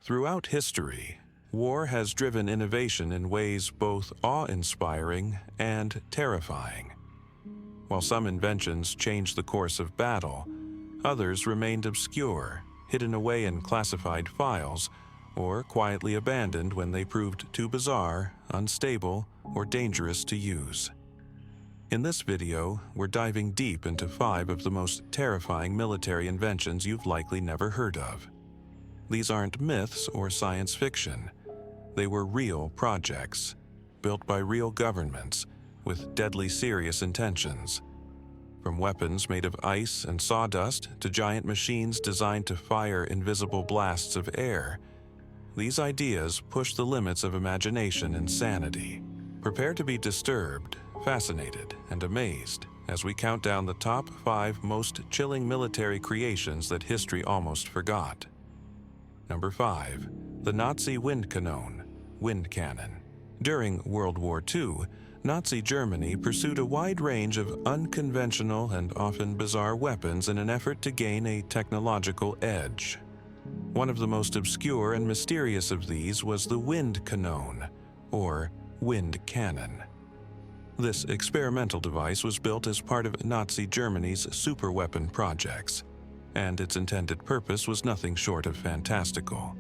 Throughout history, war has driven innovation in ways both awe-inspiring and terrifying. While some inventions changed the course of battle, others remained obscure, hidden away in classified files, or quietly abandoned when they proved too bizarre, unstable, or dangerous to use. In this video, we're diving deep into 5 of the most terrifying military inventions you've likely never heard of. These aren't myths or science fiction. They were real projects, built by real governments, with deadly serious intentions. From weapons made of ice and sawdust to giant machines designed to fire invisible blasts of air, these ideas push the limits of imagination and sanity. Prepare to be disturbed, fascinated, and amazed as we count down the top 5 most chilling military creations that history almost forgot. Number 5. The Nazi wind cannon. During World War II, Nazi Germany pursued a wide range of unconventional and often bizarre weapons in an effort to gain a technological edge. One of the most obscure and mysterious of these was the wind cannon, or wind cannon. This experimental device was built as part of Nazi Germany's superweapon projects, and its intended purpose was nothing short of fantastical: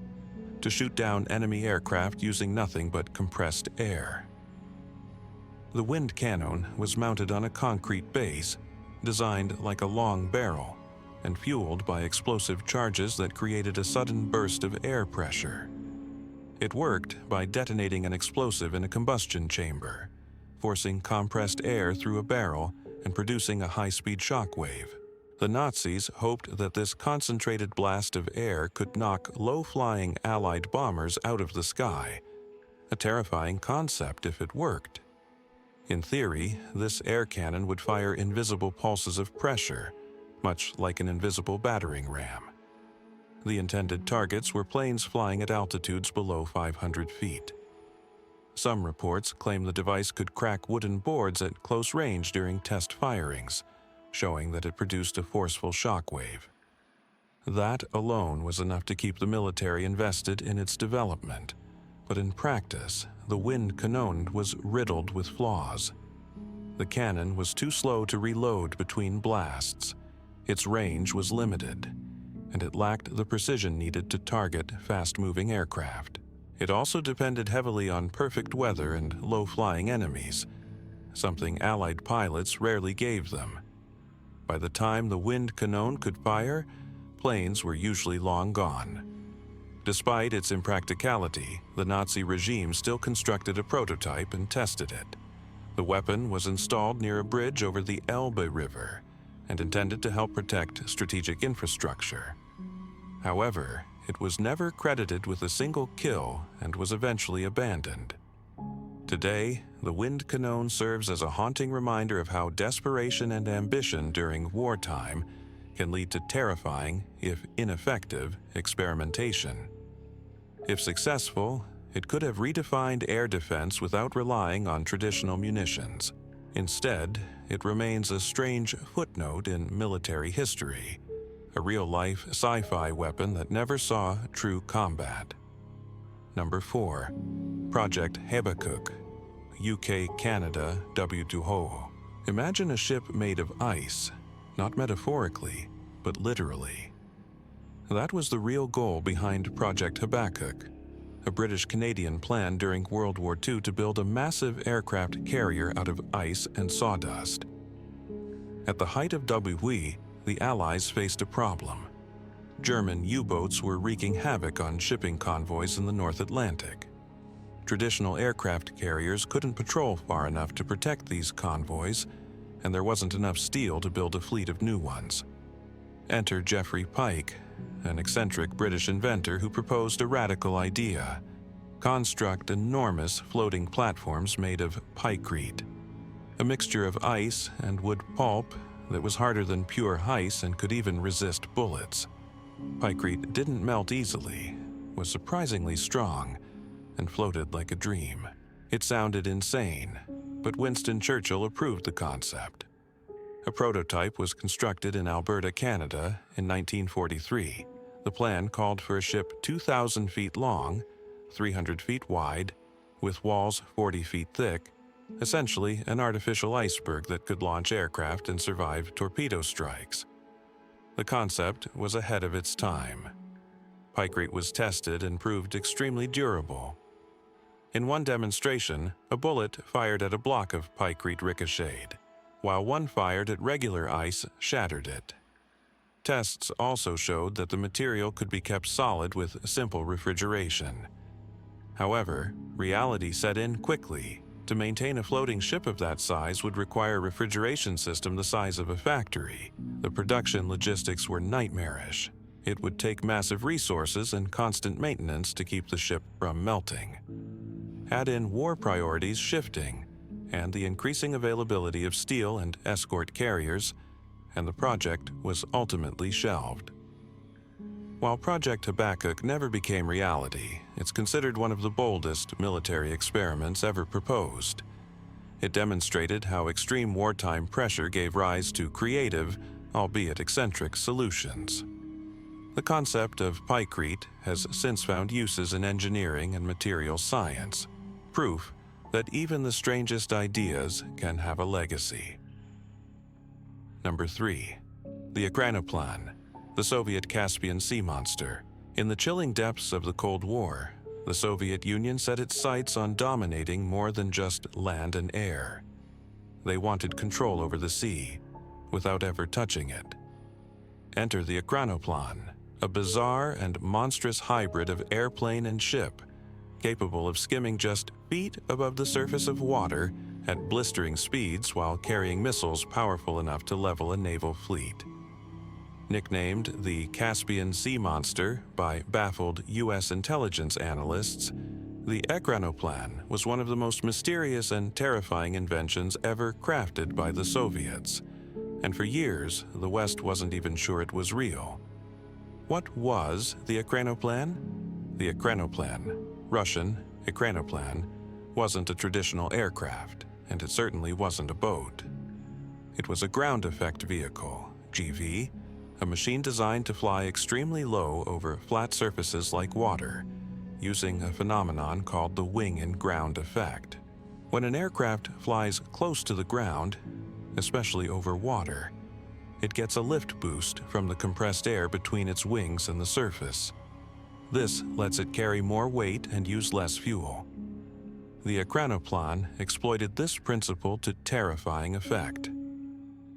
to shoot down enemy aircraft using nothing but compressed air. The wind cannon was mounted on a concrete base, designed like a long barrel, and fueled by explosive charges that created a sudden burst of air pressure. It worked by detonating an explosive in a combustion chamber, forcing compressed air through a barrel and producing a high-speed shock wave. The Nazis hoped that this concentrated blast of air could knock low-flying Allied bombers out of the sky, a terrifying concept if it worked. In theory, this air cannon would fire invisible pulses of pressure, much like an invisible battering ram. The intended targets were planes flying at altitudes below 500 feet. Some reports claim the device could crack wooden boards at close range during test firings, showing that it produced a forceful shockwave. That alone was enough to keep the military invested in its development, but in practice, the wind cannon was riddled with flaws. The cannon was too slow to reload between blasts, its range was limited, and it lacked the precision needed to target fast-moving aircraft. It also depended heavily on perfect weather and low-flying enemies, something Allied pilots rarely gave them. By the time the wind cannon could fire, planes were usually long gone. Despite its impracticality, the Nazi regime still constructed a prototype and tested it. The weapon was installed near a bridge over the Elbe River and intended to help protect strategic infrastructure. However, it was never credited with a single kill and was eventually abandoned. Today, the wind cannon serves as a haunting reminder of how desperation and ambition during wartime can lead to terrifying, if ineffective, experimentation. If successful, it could have redefined air defense without relying on traditional munitions. Instead, it remains a strange footnote in military history, a real-life sci-fi weapon that never saw true combat. Number 4. Project Habakkuk, UK, Canada, W2HO. Imagine a ship made of ice, not metaphorically, but literally. That was the real goal behind Project Habakkuk, a British-Canadian plan during World War II to build a massive aircraft carrier out of ice and sawdust. At the height of WW, the Allies faced a problem. German U-boats were wreaking havoc on shipping convoys in the North Atlantic. Traditional aircraft carriers couldn't patrol far enough to protect these convoys, and there wasn't enough steel to build a fleet of new ones. Enter Geoffrey Pike, an eccentric British inventor who proposed a radical idea: construct enormous floating platforms made of pykrete, a mixture of ice and wood pulp that was harder than pure ice and could even resist bullets. Pykrete didn't melt easily, was surprisingly strong, and floated like a dream. It sounded insane, but Winston Churchill approved the concept. A prototype was constructed in Alberta, Canada in 1943, The plan called for a ship 2,000 feet long, 300 feet wide, with walls 40 feet thick, essentially an artificial iceberg that could launch aircraft and survive torpedo strikes. The concept was ahead of its time. Pykrete was tested and proved extremely durable. In one demonstration, a bullet fired at a block of pykrete ricocheted, while one fired at regular ice shattered it. Tests also showed that the material could be kept solid with simple refrigeration. However, reality set in quickly. To maintain a floating ship of that size would require a refrigeration system the size of a factory. The production logistics were nightmarish. It would take massive resources and constant maintenance to keep the ship from melting. Add in war priorities shifting, and the increasing availability of steel and escort carriers, and the project was ultimately shelved. While Project Habakkuk never became reality, it's considered one of the boldest military experiments ever proposed. It demonstrated how extreme wartime pressure gave rise to creative, albeit eccentric, solutions. The concept of pykrete has since found uses in engineering and material science, proof that even the strangest ideas can have a legacy. Number 3. The Ekranoplan, the Soviet Caspian Sea monster. In the chilling depths of the Cold War, the Soviet Union set its sights on dominating more than just land and air. They wanted control over the sea, without ever touching it. Enter the Ekranoplan, a bizarre and monstrous hybrid of airplane and ship, capable of skimming just feet above the surface of water at blistering speeds while carrying missiles powerful enough to level a naval fleet. Nicknamed the Caspian Sea Monster by baffled U.S. intelligence analysts, the Ekranoplan was one of the most mysterious and terrifying inventions ever crafted by the Soviets, and for years the West wasn't even sure it was real. What was the Ekranoplan? The Ekranoplan, Russian Ekranoplan, wasn't a traditional aircraft, and it certainly wasn't a boat. It was a ground effect vehicle, GV, a machine designed to fly extremely low over flat surfaces like water, using a phenomenon called the wing and ground effect. When an aircraft flies close to the ground, especially over water, it gets a lift boost from the compressed air between its wings and the surface. This lets it carry more weight and use less fuel. The Ekranoplan exploited this principle to terrifying effect.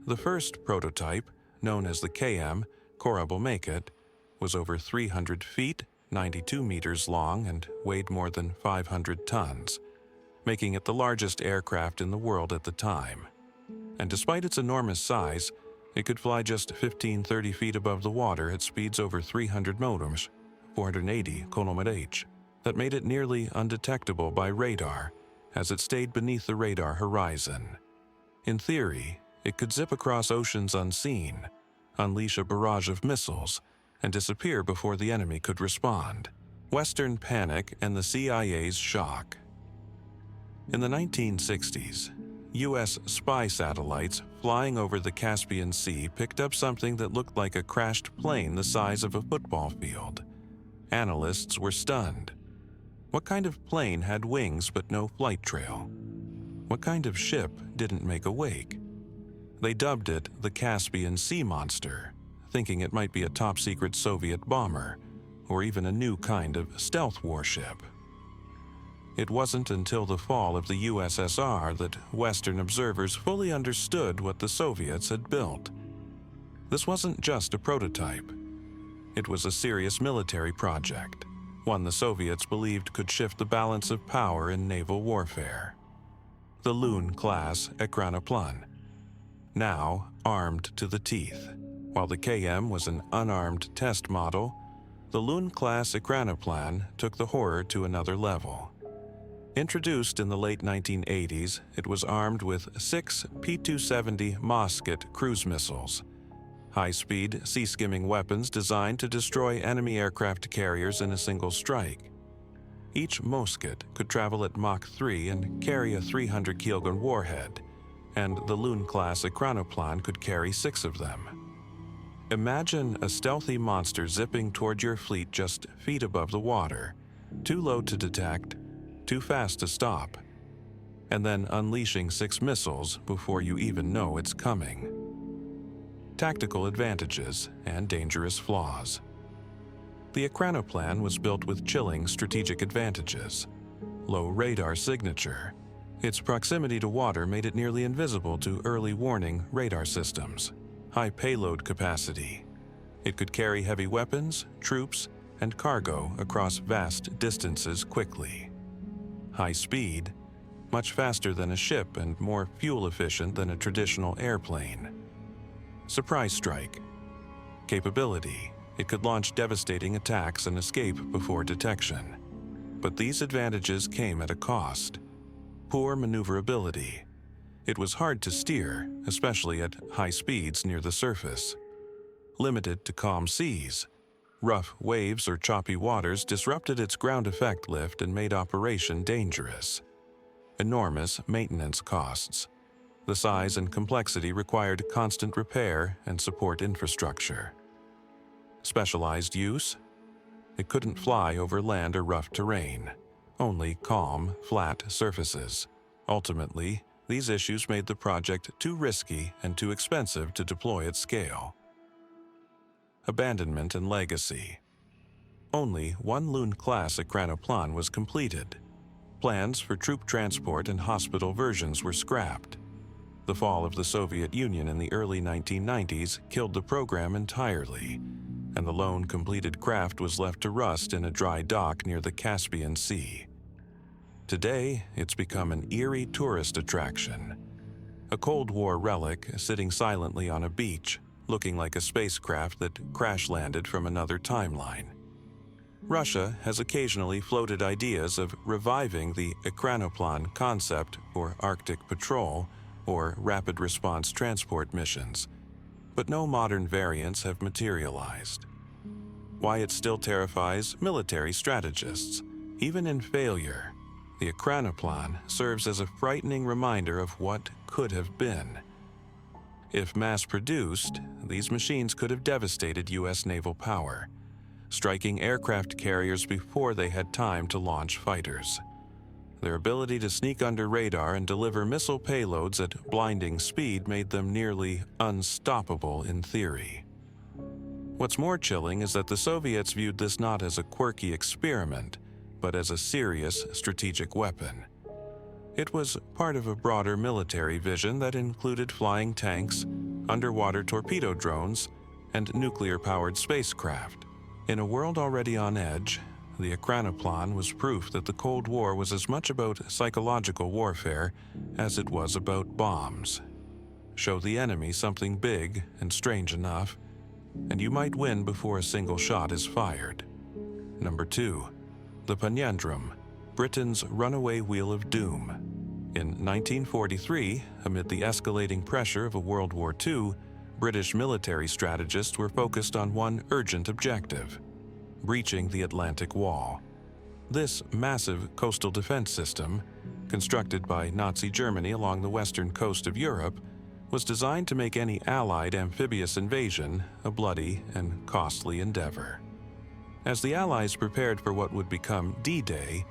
The first prototype, known as the KM, Korabel Make It, was over 300 feet, 92 meters long, and weighed more than 500 tons, making it the largest aircraft in the world at the time. And despite its enormous size, it could fly just 15-30 feet above the water at speeds over 300 km, 480 km/h, that made it nearly undetectable by radar as it stayed beneath the radar horizon. In theory, it could zip across oceans unseen, unleash a barrage of missiles, and disappear before the enemy could respond. Western panic and the CIA's shock. In the 1960s, U.S. spy satellites flying over the Caspian Sea picked up something that looked like a crashed plane the size of a football field. Analysts were stunned. What kind of plane had wings but no flight trail? What kind of ship didn't make a wake? They dubbed it the Caspian Sea Monster, thinking it might be a top-secret Soviet bomber, or even a new kind of stealth warship. It wasn't until the fall of the USSR that Western observers fully understood what the Soviets had built. This wasn't just a prototype. It was a serious military project, one the Soviets believed could shift the balance of power in naval warfare. The Loon-class Ekranoplan, now armed to the teeth. While the KM was an unarmed test model, the Loon-class Ekranoplan took the horror to another level. Introduced in the late 1980s, it was armed with 6 P-270 Mosquet cruise missiles, high-speed, sea-skimming weapons designed to destroy enemy aircraft carriers in a single strike. Each Mosquet could travel at Mach 3 and carry a 300-kilogram warhead, and the Loon-class Ekranoplan could carry 6 of them. Imagine a stealthy monster zipping toward your fleet just feet above the water, too low to detect, too fast to stop, and then unleashing 6 missiles before you even know it's coming. Tactical advantages and dangerous flaws. The Ekranoplan was built with chilling strategic advantages. Low radar signature. Its proximity to water made it nearly invisible to early warning radar systems. High payload capacity. It could carry heavy weapons, troops, and cargo across vast distances quickly. High speed. Much faster than a ship and more fuel efficient than a traditional airplane. Surprise strike. Capability. It could launch devastating attacks and escape before detection. But these advantages came at a cost. Poor maneuverability. It was hard to steer, especially at high speeds near the surface. Limited to calm seas. Rough waves or choppy waters disrupted its ground effect lift and made operation dangerous. Enormous maintenance costs. The size and complexity required constant repair and support infrastructure. Specialized use? It couldn't fly over land or rough terrain, only calm, flat surfaces. Ultimately, these issues made the project too risky and too expensive to deploy at scale. Abandonment and legacy. Only one Loon-class Ekranoplan was completed. Plans for troop transport and hospital versions were scrapped. The fall of the Soviet Union in the early 1990s killed the program entirely, and the lone completed craft was left to rust in a dry dock near the Caspian Sea. Today, it's become an eerie tourist attraction. A Cold War relic sitting silently on a beach, looking like a spacecraft that crash-landed from another timeline. Russia has occasionally floated ideas of reviving the Ekranoplan concept for Arctic patrol or rapid response transport missions, but no modern variants have materialized. Why it still terrifies military strategists. Even in failure, the Ekranoplan serves as a frightening reminder of what could have been. If mass-produced, these machines could have devastated U.S. naval power, striking aircraft carriers before they had time to launch fighters. Their ability to sneak under radar and deliver missile payloads at blinding speed made them nearly unstoppable in theory. What's more chilling is that the Soviets viewed this not as a quirky experiment, but as a serious strategic weapon. It was part of a broader military vision that included flying tanks, underwater torpedo drones, and nuclear-powered spacecraft. In a world already on edge, the Ekranoplan was proof that the Cold War was as much about psychological warfare as it was about bombs. Show the enemy something big and strange enough, and you might win before a single shot is fired. Number 2. The Panjandrum, Britain's runaway wheel of doom. In 1943, amid the escalating pressure of a World War II, British military strategists were focused on one urgent objective: breaching the Atlantic Wall. This massive coastal defense system, constructed by Nazi Germany along the western coast of Europe, was designed to make any Allied amphibious invasion a bloody and costly endeavor. As the Allies prepared for what would become D-Day,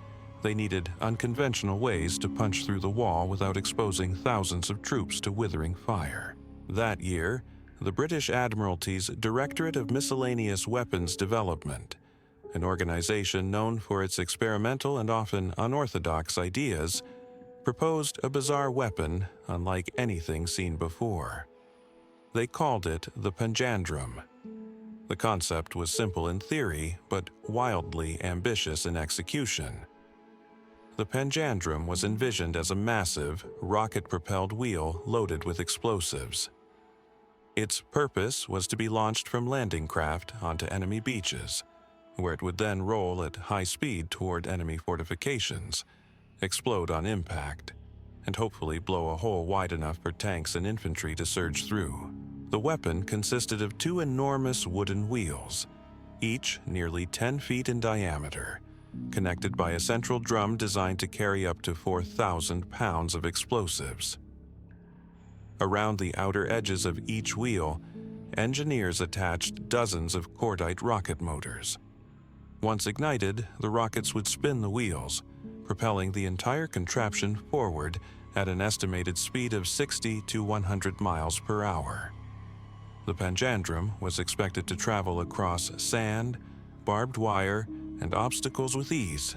they needed unconventional ways to punch through the wall without exposing thousands of troops to withering fire. That year, the British Admiralty's Directorate of Miscellaneous Weapons Development, an organization known for its experimental and often unorthodox ideas, proposed a bizarre weapon unlike anything seen before. They called it the Panjandrum. The concept was simple in theory, but wildly ambitious in execution. The Panjandrum was envisioned as a massive, rocket-propelled wheel loaded with explosives. Its purpose was to be launched from landing craft onto enemy beaches, where it would then roll at high speed toward enemy fortifications, explode on impact, and hopefully blow a hole wide enough for tanks and infantry to surge through. The weapon consisted of 2 enormous wooden wheels, each nearly 10 feet in diameter, connected by a central drum designed to carry up to 4,000 pounds of explosives. Around the outer edges of each wheel, engineers attached dozens of cordite rocket motors. Once ignited, the rockets would spin the wheels, propelling the entire contraption forward at an estimated speed of 60 to 100 miles per hour. The Panjandrum was expected to travel across sand, barbed wire, and obstacles with ease,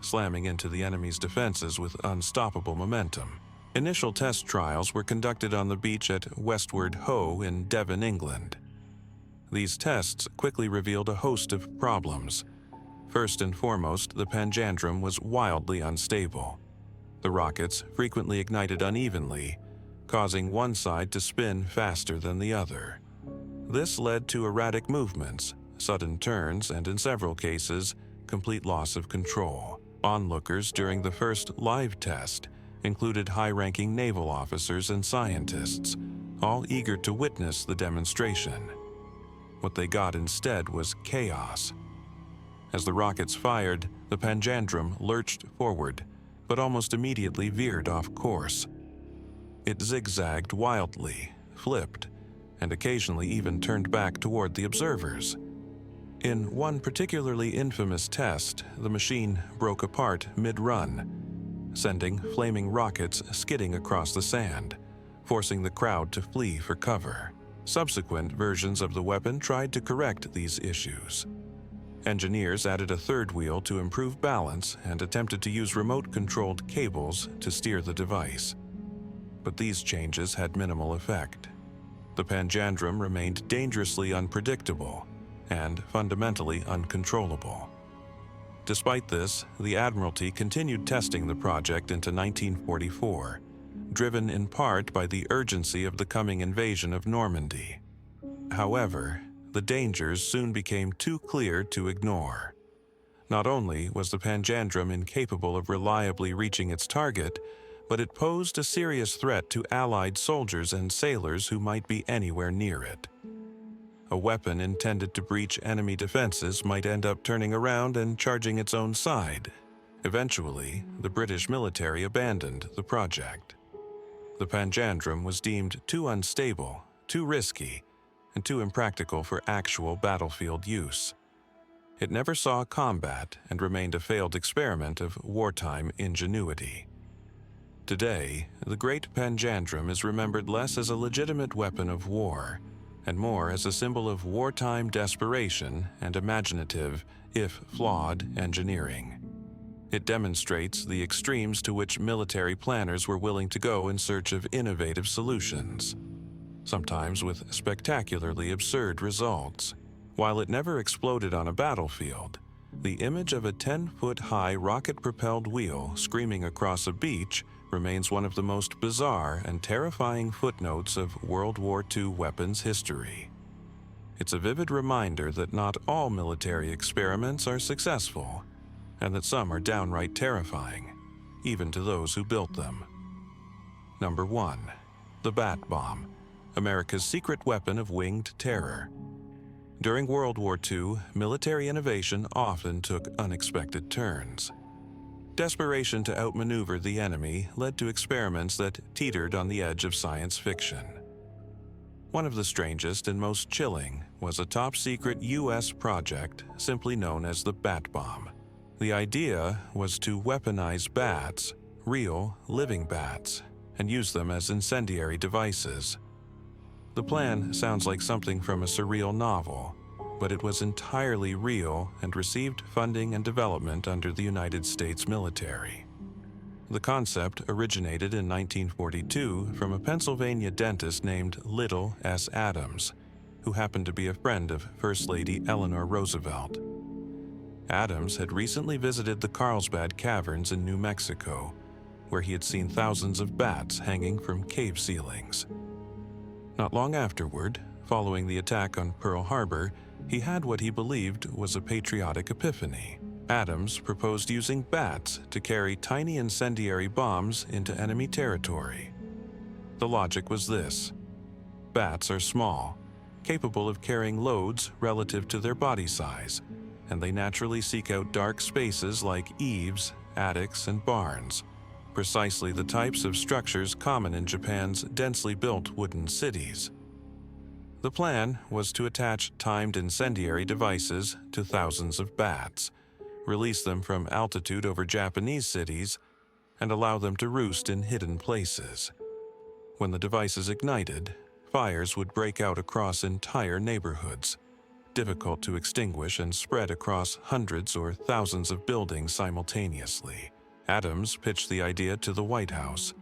slamming into the enemy's defenses with unstoppable momentum. Initial test trials were conducted on the beach at Westward Ho in Devon, England. These tests quickly revealed a host of problems. First and foremost, the Panjandrum was wildly unstable. The rockets frequently ignited unevenly, causing one side to spin faster than the other. This led to erratic movements, sudden turns, and in several cases, complete loss of control. Onlookers during the first live test included high-ranking naval officers and scientists, all eager to witness the demonstration. What they got instead was chaos. As the rockets fired, the Panjandrum lurched forward, but almost immediately veered off course. It zigzagged wildly, flipped, and occasionally even turned back toward the observers. In one particularly infamous test, the machine broke apart mid-run, sending flaming rockets skidding across the sand, forcing the crowd to flee for cover. Subsequent versions of the weapon tried to correct these issues. Engineers added a third wheel to improve balance and attempted to use remote-controlled cables to steer the device. But these changes had minimal effect. The Panjandrum remained dangerously unpredictable and fundamentally uncontrollable. Despite this, the Admiralty continued testing the project into 1944, driven in part by the urgency of the coming invasion of Normandy. However, the dangers soon became too clear to ignore. Not only was the Panjandrum incapable of reliably reaching its target, but it posed a serious threat to Allied soldiers and sailors who might be anywhere near it. A weapon intended to breach enemy defenses might end up turning around and charging its own side. Eventually, the British military abandoned the project. The Panjandrum was deemed too unstable, too risky, and too impractical for actual battlefield use. It never saw combat and remained a failed experiment of wartime ingenuity. Today, the Great Panjandrum is remembered less as a legitimate weapon of war and more as a symbol of wartime desperation and imaginative, if flawed, engineering. It demonstrates the extremes to which military planners were willing to go in search of innovative solutions, sometimes with spectacularly absurd results. While it never exploded on a battlefield, the image of a 10-foot-high rocket-propelled wheel screaming across a beach remains one of the most bizarre and terrifying footnotes of World War II weapons history. It's a vivid reminder that not all military experiments are successful, and that some are downright terrifying, even to those who built them. Number 1. The Bat Bomb, America's secret weapon of winged terror. During World War II, military innovation often took unexpected turns. Desperation to outmaneuver the enemy led to experiments that teetered on the edge of science fiction. One of the strangest and most chilling was a top-secret U.S. project simply known as the Bat Bomb. The idea was to weaponize bats, real, living bats, and use them as incendiary devices. The plan sounds like something from a surreal novel, but it was entirely real and received funding and development under the United States military. The concept originated in 1942 from a Pennsylvania dentist named Little S. Adams, who happened to be a friend of First Lady Eleanor Roosevelt. Adams had recently visited the Carlsbad Caverns in New Mexico, where he had seen thousands of bats hanging from cave ceilings. Not long afterward, following the attack on Pearl Harbor, he had what he believed was a patriotic epiphany. Adams proposed using bats to carry tiny incendiary bombs into enemy territory. The logic was this: bats are small, capable of carrying loads relative to their body size, and they naturally seek out dark spaces like eaves, attics, and barns, precisely the types of structures common in Japan's densely built wooden cities. The plan was to attach timed incendiary devices to thousands of bats, release them from altitude over Japanese cities, and allow them to roost in hidden places. When the devices ignited, fires would break out across entire neighborhoods, difficult to extinguish and spread across hundreds or thousands of buildings simultaneously. Adams pitched the idea to the White House,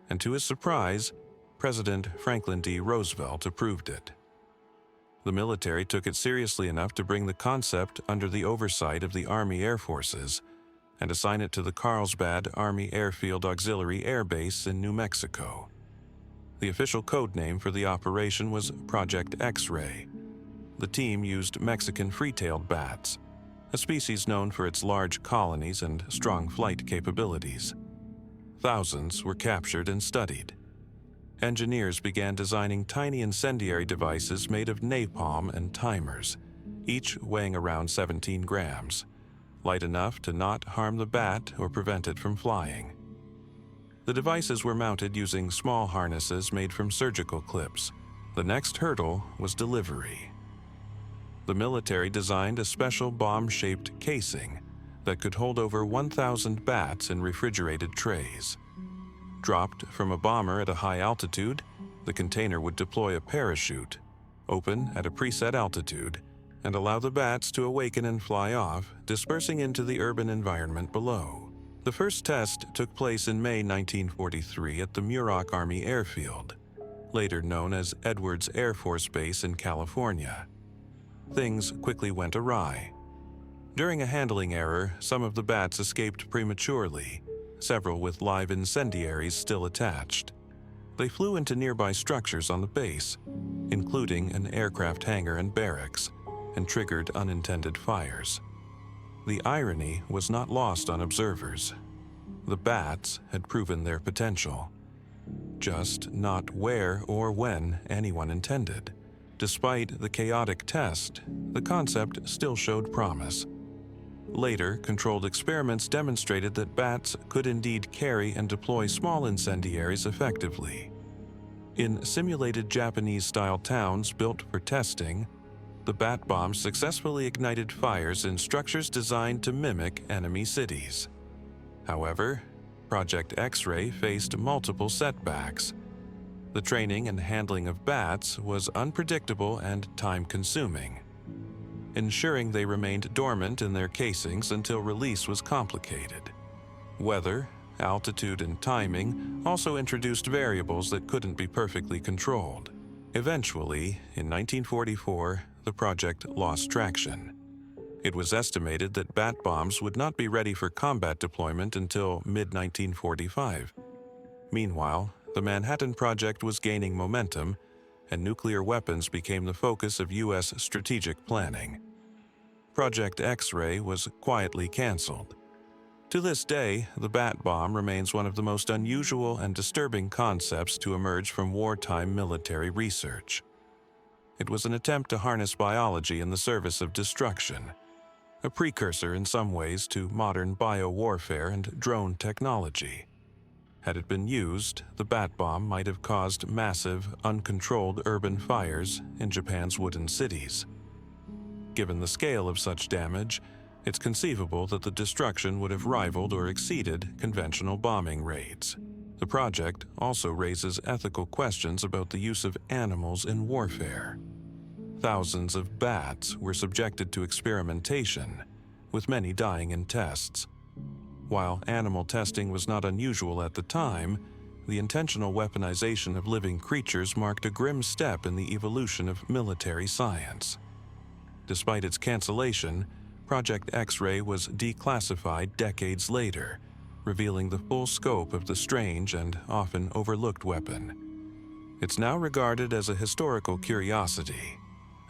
and to his surprise, President Franklin D. Roosevelt approved it. The military took it seriously enough to bring the concept under the oversight of the Army Air Forces and assign it to the Carlsbad Army Airfield Auxiliary Air Base in New Mexico. The official code name for the operation was Project X-Ray. The team used Mexican free-tailed bats, a species known for its large colonies and strong flight capabilities. Thousands were captured and studied. Engineers began designing tiny incendiary devices made of napalm and timers, each weighing around 17 grams, light enough to not harm the bat or prevent it from flying. The devices were mounted using small harnesses made from surgical clips. The next hurdle was delivery. The military designed a special bomb-shaped casing that could hold over 1,000 bats in refrigerated trays. Dropped from a bomber at a high altitude, the container would deploy a parachute, open at a preset altitude, and allow the bats to awaken and fly off, dispersing into the urban environment below. The first test took place in May 1943 at the Muroc Army Airfield, later known as Edwards Air Force Base in California. Things quickly went awry. During a handling error, some of the bats escaped prematurely, several with live incendiaries still attached. They flew into nearby structures on the base, including an aircraft hangar and barracks, and triggered unintended fires. The irony was not lost on observers. The bats had proven their potential, just not where or when anyone intended. Despite the chaotic test, the concept still showed promise. Later, controlled experiments demonstrated that bats could indeed carry and deploy small incendiaries effectively. In simulated Japanese-style towns built for testing, the bat bombs successfully ignited fires in structures designed to mimic enemy cities. However, Project X-Ray faced multiple setbacks. The training and handling of bats was unpredictable and time-consuming. Ensuring they remained dormant in their casings until release was complicated. Weather, altitude, and timing also introduced variables that couldn't be perfectly controlled. Eventually, in 1944, the project lost traction. It was estimated that bat bombs would not be ready for combat deployment until mid-1945. Meanwhile, the Manhattan Project was gaining momentum, and nuclear weapons became the focus of U.S. strategic planning. Project X-Ray was quietly canceled. To this day, the bat bomb remains one of the most unusual and disturbing concepts to emerge from wartime military research. It was an attempt to harness biology in the service of destruction, a precursor in some ways to modern biowarfare and drone technology. Had it been used, the bat bomb might have caused massive, uncontrolled urban fires in Japan's wooden cities. Given the scale of such damage, it's conceivable that the destruction would have rivaled or exceeded conventional bombing raids. The project also raises ethical questions about the use of animals in warfare. Thousands of bats were subjected to experimentation, with many dying in tests. While animal testing was not unusual at the time, the intentional weaponization of living creatures marked a grim step in the evolution of military science. Despite its cancellation, Project X-Ray was declassified decades later, revealing the full scope of the strange and often overlooked weapon. It's now regarded as a historical curiosity,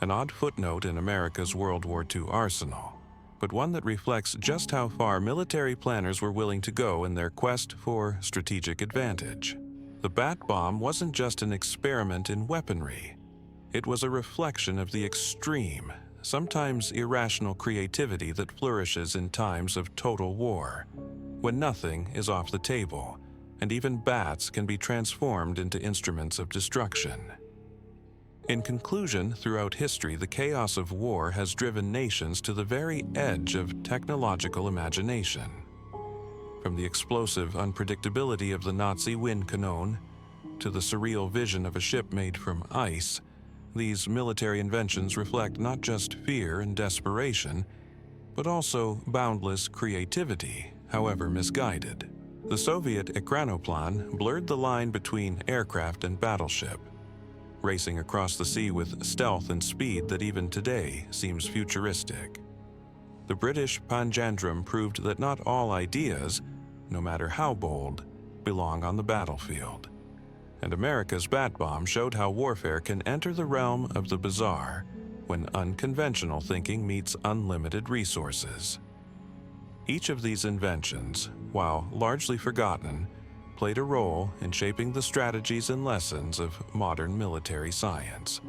an odd footnote in America's World War II arsenal, but one that reflects just how far military planners were willing to go in their quest for strategic advantage. The bat bomb wasn't just an experiment in weaponry. It was a reflection of the extreme, sometimes irrational creativity that flourishes in times of total war, when nothing is off the table, and even bats can be transformed into instruments of destruction. In conclusion, throughout history, the chaos of war has driven nations to the very edge of technological imagination. From the explosive unpredictability of the Nazi wind cannon to the surreal vision of a ship made from ice, these military inventions reflect not just fear and desperation, but also boundless creativity, however misguided. The Soviet Ekranoplan blurred the line between aircraft and battleship, racing across the sea with stealth and speed that even today seems futuristic. The British Panjandrum proved that not all ideas, no matter how bold, belong on the battlefield. And America's Bat Bomb showed how warfare can enter the realm of the bizarre when unconventional thinking meets unlimited resources. Each of these inventions, while largely forgotten, played a role in shaping the strategies and lessons of modern military science.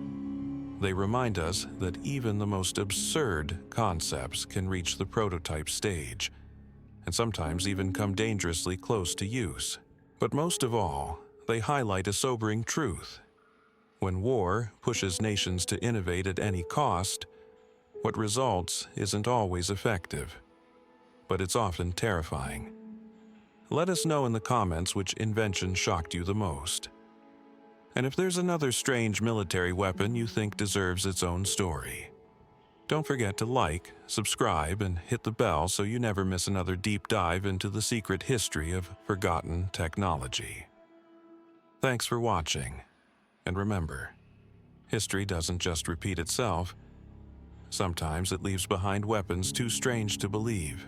They remind us that even the most absurd concepts can reach the prototype stage, and sometimes even come dangerously close to use. But most of all, they highlight a sobering truth. When war pushes nations to innovate at any cost, what results isn't always effective, but it's often terrifying. Let us know in the comments which invention shocked you the most. And if there's another strange military weapon you think deserves its own story. Don't forget to like, subscribe, and hit the bell so you never miss another deep dive into the secret history of forgotten technology. Thanks for watching, and remember, history doesn't just repeat itself. Sometimes it leaves behind weapons too strange to believe,